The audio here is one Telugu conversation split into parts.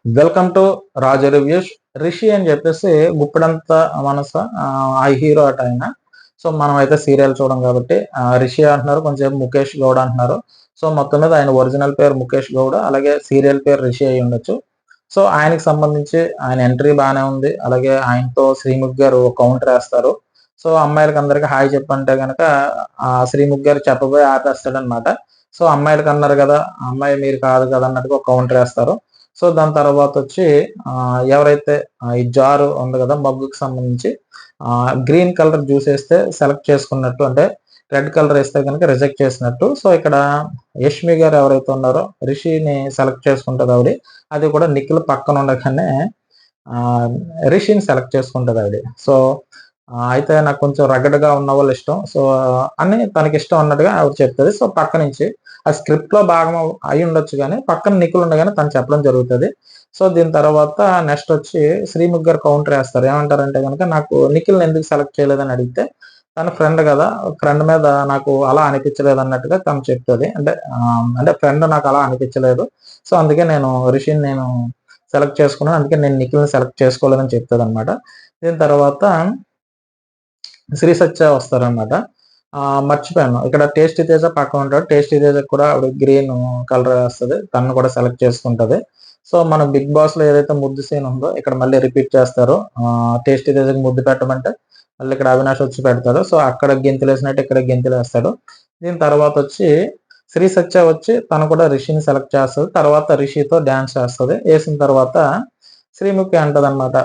Welcome to Raju reviews. Rishi అని చెప్పేసి గుప్పెడంత మనస ఆ హీరో అట ఆయన. సో మనం అయితే సీరియల్ చూడం కాబట్టి రిషి అంటున్నారు, కొంచెం ముఖేష్ గౌడ్ అంటున్నారు. సో మొత్తం మీద ఆయన ఒరిజినల్ పేరు ముఖేష్ గౌడ్, అలాగే సీరియల్ పేరు రిషి అయి ఉండొచ్చు. సో ఆయనకి సంబంధించి ఆయన ఎంట్రీ బాగానే ఉంది. అలాగే ఆయనతో శ్రీముఖ్ గారు కౌంటర్ వేస్తారు. సో అమ్మాయిలకి అందరికి హాయ్ చెప్పంటే గనక శ్రీముఖ్ గారు చెప్పబోయి ఆపేస్తాడనమాట. సో అమ్మాయిలకి అన్నారు కదా, అమ్మాయి మీరు కాదు కదా అన్నట్టుగా ఒక కౌంటర్ వేస్తారు. సో దాని తర్వాత వచ్చి ఎవరైతే ఈ జారు ఉంది కదా మగ్గుకి సంబంధించి గ్రీన్ కలర్ జ్యూస్ వేస్తే సెలెక్ట్ చేసుకున్నట్టు, అంటే రెడ్ కలర్ వేస్తే కనుక రిజెక్ట్ చేసినట్టు. సో ఇక్కడ యష్మి గారు ఎవరైతే ఉన్నారో రిషిని సెలెక్ట్ చేసుకుంటుంది ఆవిడ. అది కూడా నిఖిల్ పక్కన ఉండగానే రిషిని సెలెక్ట్ చేసుకుంటుంది ఆవిడ. సో అయితే నాకు కొంచెం రగడ్గా ఉన్న వాళ్ళు ఇష్టం, సో అని తనకి ఇష్టం అన్నట్టుగా ఆవిడ చెప్తుంది. సో పక్క నుంచి ఆ స్క్రిప్ట్ లో భాగం అయి ఉండొచ్చు, కానీ పక్కన నిఖిల్ ఉండగానే తను చెప్పడం జరుగుతుంది. సో దీని తర్వాత నెక్స్ట్ వచ్చి శ్రీముఖ్ గారు కౌంటర్ వేస్తారు. ఏమంటారంటే కనుక, నాకు నిఖిల్ని ఎందుకు సెలెక్ట్ చేయలేదని అడిగితే, తన ఫ్రెండ్ కదా, ఫ్రెండ్ మీద నాకు అలా అనిపించలేదు అన్నట్టుగా తను చెప్తుంది. అంటే ఫ్రెండ్ నాకు అలా అనిపించలేదు, సో అందుకే నేను రిషిని సెలెక్ట్ చేసుకున్నాను, అందుకే నేను నిఖిల్ని సెలెక్ట్ చేసుకోలేదని చెప్తుంది అనమాట. దీని తర్వాత శ్రీ సత్య వస్తారనమాట. మర్చిపోయాను, ఇక్కడ టేస్టీ తేజ పక్కన ఉంటాడు. టేస్టీ తేజ కూడా ఆవిడ గ్రీన్ కలర్ వేస్తుంది, తను కూడా సెలెక్ట్ చేసుకుంటది. సో మన బిగ్ బాస్ లో ఏదైతే ముద్దు సీన్ ఉందో ఇక్కడ మళ్ళీ రిపీట్ చేస్తారు. టేస్టీ తేజకి ముద్దు పెట్టమంటే మళ్ళీ ఇక్కడ అవినాష్ వచ్చి పెడతాడు. సో అక్కడ గెంతులు వేసినట్టు ఇక్కడ గెంతులు వేస్తాడు. దీని తర్వాత వచ్చి శ్రీ సత్య వచ్చి తను కూడా రిషిని సెలెక్ట్ చేస్తుంది. తర్వాత రిషితో డ్యాన్స్ చేస్తుంది. వేసిన తర్వాత శ్రీముఖి అంటది అనమాట,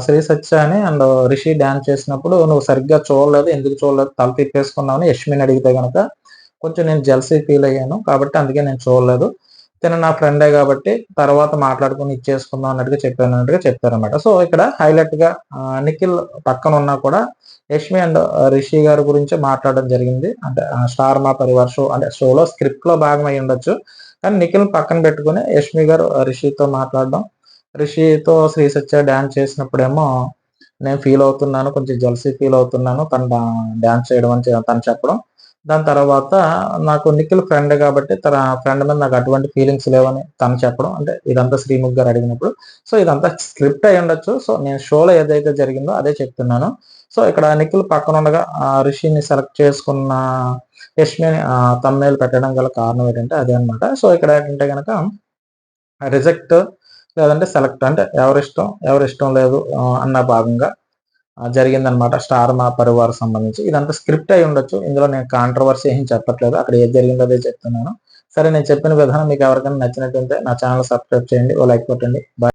శ్రీ సత్య అని అండ్ రిషి డ్యాన్స్ చేసినప్పుడు నువ్వు సరిగ్గా చూడలేదు, ఎందుకు చూడలేదు, తల తిప్పేసుకున్నావు అని యష్మిని అడిగితే గనక, కొంచెం నేను జెల్సీ ఫీల్ అయ్యాను కాబట్టి అందుకే నేను చూడలేదు, తిన నా ఫ్రెండే కాబట్టి తర్వాత మాట్లాడుకుని ఇచ్చేసుకుందాం అన్నట్టుగా చెప్తారనమాట. సో ఇక్కడ హైలైట్ గా నిఖిల్ పక్కన ఉన్నా కూడా యష్మి అండ్ రిషి గారి గురించి మాట్లాడడం జరిగింది. అంటే స్టార్ మా పరివార్ షో అంటే షోలో స్క్రిప్ట్ లో భాగం అయి ఉండొచ్చు, కానీ నిఖిల్ పక్కన పెట్టుకుని యష్మి గారు రిషితో మాట్లాడడం, రిషితో శ్రీ సత్య డ్యాన్స్ చేసినప్పుడేమో నేను ఫీల్ అవుతున్నాను, కొంచెం జల్సీ ఫీల్ అవుతున్నాను తను డ్యాన్స్ చేయడం అని తను చెప్పడం. దాని తర్వాత నాకు నిఖిల్ ఫ్రెండ్ కాబట్టి తన ఫ్రెండ్ మీద నాకు అటువంటి ఫీలింగ్స్ లేవని తను చెప్పడం. అంటే ఇదంతా శ్రీముఖ్ గారు అడిగినప్పుడు. సో ఇదంతా స్క్రిప్ట్ అయి ఉండొచ్చు, సో నేను షోలో ఏదైతే జరిగిందో అదే చెప్తున్నాను. సో ఇక్కడ నిఖిల్ పక్కన ఉండగా రిషిని సెలెక్ట్ చేసుకున్న యష్మిని తమ్నేల్ పెట్టడం గల కారణం ఏంటంటే అదే అనమాట. సో ఇక్కడ ఏంటంటే కనుక రిజెక్ట్ లేదంటే సెలెక్ట్, అంటే ఎవరిష్టం లేదు అన్న భాగంగా జరిగిందనమాట స్టార్ మా పరివార్ సంబంధించి. ఇదంతా స్క్రిప్ట్ అయి ఉండొచ్చు, ఇందులో నేను కాంట్రవర్సీ ఏం చెప్పట్లేదు, అక్కడ ఏది జరిగిందో అదే చెప్తున్నాను. సరే, నేను చెప్పిన విధానం మీకు ఎవరికైనా నచ్చినట్టుంటే నా ఛానల్ సబ్స్క్రైబ్ చేయండి, ఓ లైక్ కొట్టండి. బాయ్.